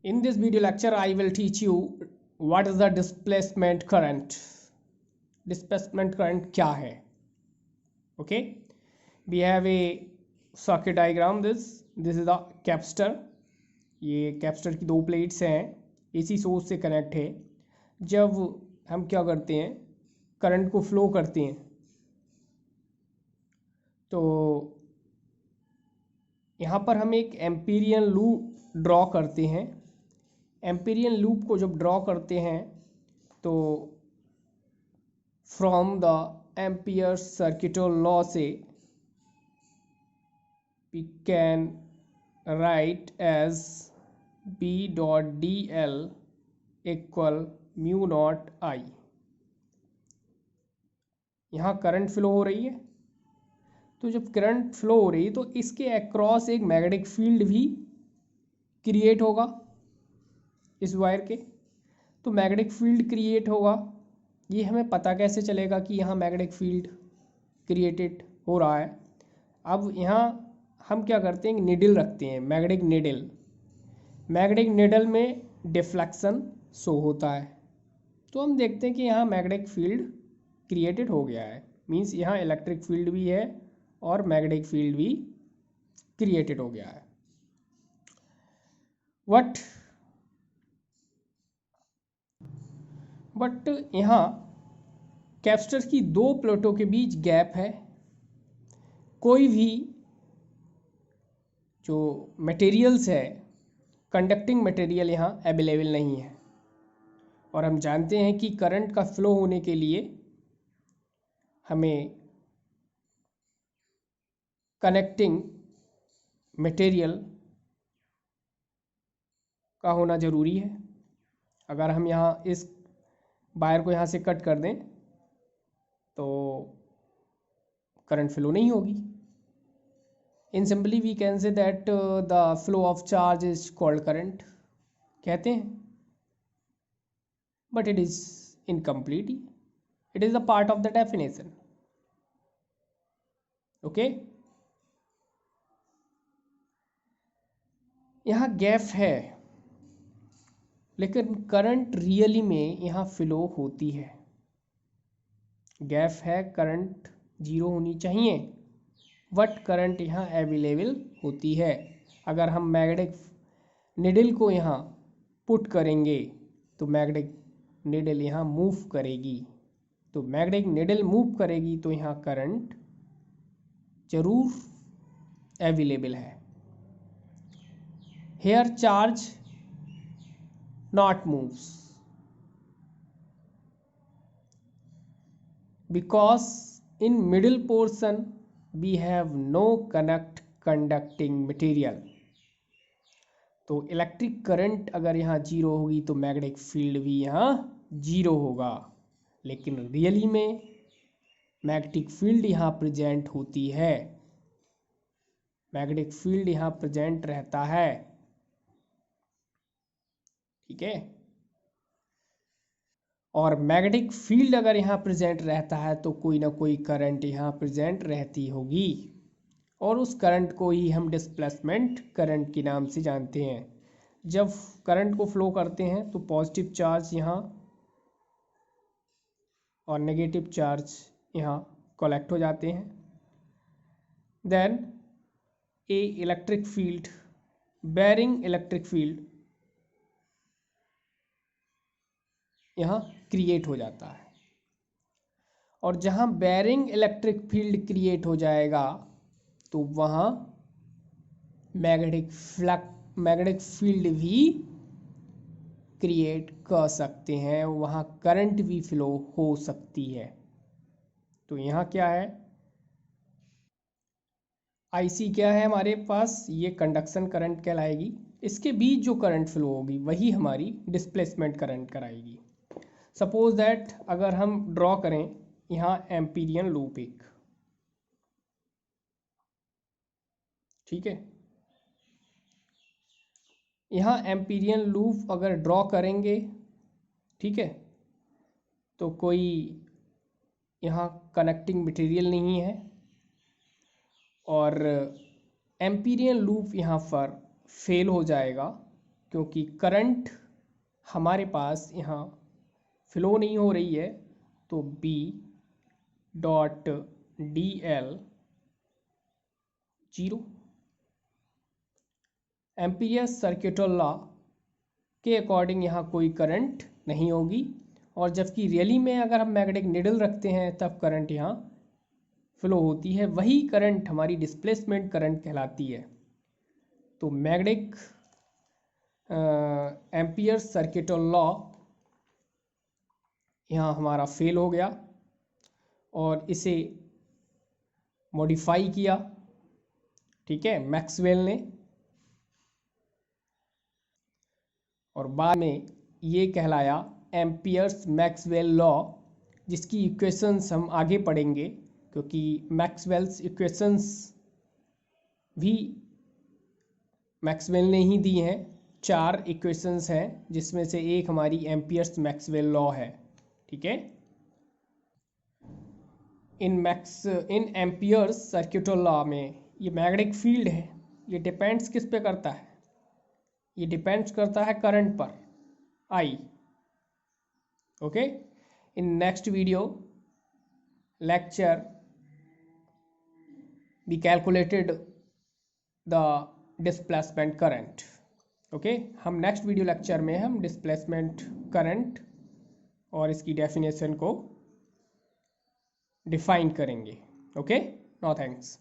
In this video lecture, I will teach you what is the displacement current. Displacement current क्या है? Okay, we have a circuit diagram. This is the capacitor. ये capacitor की दो plates हैं, AC source से connect है. जब हम क्या करते हैं, करंट को फ्लो करते हैं, तो यहाँ पर हम एक एम्पीरियन लूप ड्रॉ करते हैं. एम्पीरियन लूप को जब ड्रॉ करते हैं तो from the Ampere's circuital law से we can write as B dot DL equal mu not I. यहाँ करंट फ्लो हो रही है, तो जब करंट फ्लो हो रही है तो इसके अक्रॉस एक मैग्नेटिक फील्ड भी क्रिएट होगा इस वायर के. तो मैग्नेटिक फील्ड क्रिएट होगा. ये हमें पता कैसे चलेगा कि यहाँ मैग्नेटिक फील्ड क्रिएटेड हो रहा है? अब यहाँ हम क्या करते हैं, निडल रखते हैं, मैग्नेटिक निडल. मैग्नेटिक निडल में डिफ्लेक्शन शो होता है, तो हम देखते हैं कि यहाँ मैग्नेटिक फील्ड क्रिएटेड हो गया है. मीन्स यहाँ इलेक्ट्रिक फील्ड भी है और मैग्नेटिक फील्ड भी क्रिएटेड हो गया है. बट यहाँ कैपेसिटर की दो प्लेटों के बीच गैप है. कोई भी जो मटेरियल्स है, कंडक्टिंग मटेरियल यहाँ अवेलेबल नहीं है. और हम जानते हैं कि करंट का फ्लो होने के लिए हमें कनेक्टिंग मटेरियल का होना ज़रूरी है. अगर हम यहाँ इस वायर को यहाँ से कट कर दें तो करंट फ्लो नहीं होगी. In simply we can say that the flow of charge is called current कहते हैं, but it is incomplete. It is a part of the definition. Okay, यहाँ गैप है, लेकिन करंट रियली में यहाँ फ्लो होती है. गैप है, करंट जीरो होनी चाहिए, बट करंट यहाँ अवेलेबल होती है. अगर हम मैग्नेटिक निडल को यहाँ पुट करेंगे तो मैग्नेटिक निडल यहाँ मूव करेगी. तो मैग्नेटिक निडल मूव करेगी तो यहाँ करंट जरूर अवेलेबल है. Here charge not moves because in middle portion we have no conducting material. तो इलेक्ट्रिक करंट अगर यहाँ जीरो होगी तो मैग्नेटिक फील्ड भी यहाँ जीरो होगा, लेकिन रियली में मैग्नेटिक फील्ड यहाँ प्रेजेंट होती है. मैग्नेटिक फील्ड यहाँ प्रेजेंट रहता है. ठीक है, और मैग्नेटिक फील्ड अगर यहाँ प्रेजेंट रहता है तो कोई ना कोई करंट यहाँ प्रेजेंट रहती होगी, और उस करंट को ही हम डिस्प्लेसमेंट करंट के नाम से जानते हैं. जब करंट को फ्लो करते हैं तो पॉजिटिव चार्ज यहाँ और नेगेटिव चार्ज यहाँ कलेक्ट हो जाते हैं. Then a electric field, bearing electric field यहाँ क्रिएट हो जाता है. और जहाँ बेरिंग इलेक्ट्रिक फील्ड क्रिएट हो जाएगा तो वहाँ मैग्नेटिक फील्ड भी क्रिएट कर सकते हैं, वहाँ करंट भी फ्लो हो सकती है. तो यहाँ क्या है, IC क्या है हमारे पास, ये कंडक्शन करंट कहलाएगी. इसके बीच जो करंट फ्लो होगी वही हमारी डिस्प्लेसमेंट करंट कराएगी. सपोज दैट अगर हम ड्रॉ करें यहाँ एम्पीरियन लूप एक, ठीक है, यहाँ एम्पीरियन लूप अगर ड्रॉ करेंगे, ठीक है, तो कोई यहाँ कनेक्टिंग मटेरियल नहीं है और एम्पीरियन लूप यहाँ पर फेल हो जाएगा. क्योंकि करंट हमारे पास यहाँ फ्लो नहीं हो रही है, तो B dot D L 0। Amperes circuital law के अकॉर्डिंग यहाँ कोई करंट नहीं होगी, और जबकि रियली में अगर हम मैग्नेटिक निडल रखते हैं तब करंट यहाँ फ्लो होती है। वही करंट हमारी डिस्प्लेसमेंट करंट कहलाती है। तो मैग्नेटिक एम्पियर्स सर्किटल लॉ यहाँ हमारा फेल हो गया और इसे मॉडिफाई किया, ठीक है, मैक्सवेल ने, और बाद में ये कहलाया एम्पियर्स मैक्सवेल लॉ, जिसकी इक्वेशंस हम आगे पढ़ेंगे, क्योंकि मैक्सवेल्स इक्वेशंस भी मैक्सवेल ने ही दी हैं। 4 इक्वेशंस हैं जिसमें से एक हमारी एम्पियर्स मैक्सवेल लॉ है, ठीक है। इन एम्पियर्स सर्किटल लॉ में ये मैग्नेटिक फील्ड है, ये डिपेंड्स किस पे करता है? ये डिपेंड्स करता है करंट पर, I. Okay, in next video lecture we calculated the displacement current। Okay, हम नेक्स्ट वीडियो लेक्चर में हम डिस्प्लेसमेंट करंट और इसकी डेफिनेशन को डिफाइन करेंगे। Okay, no thanks.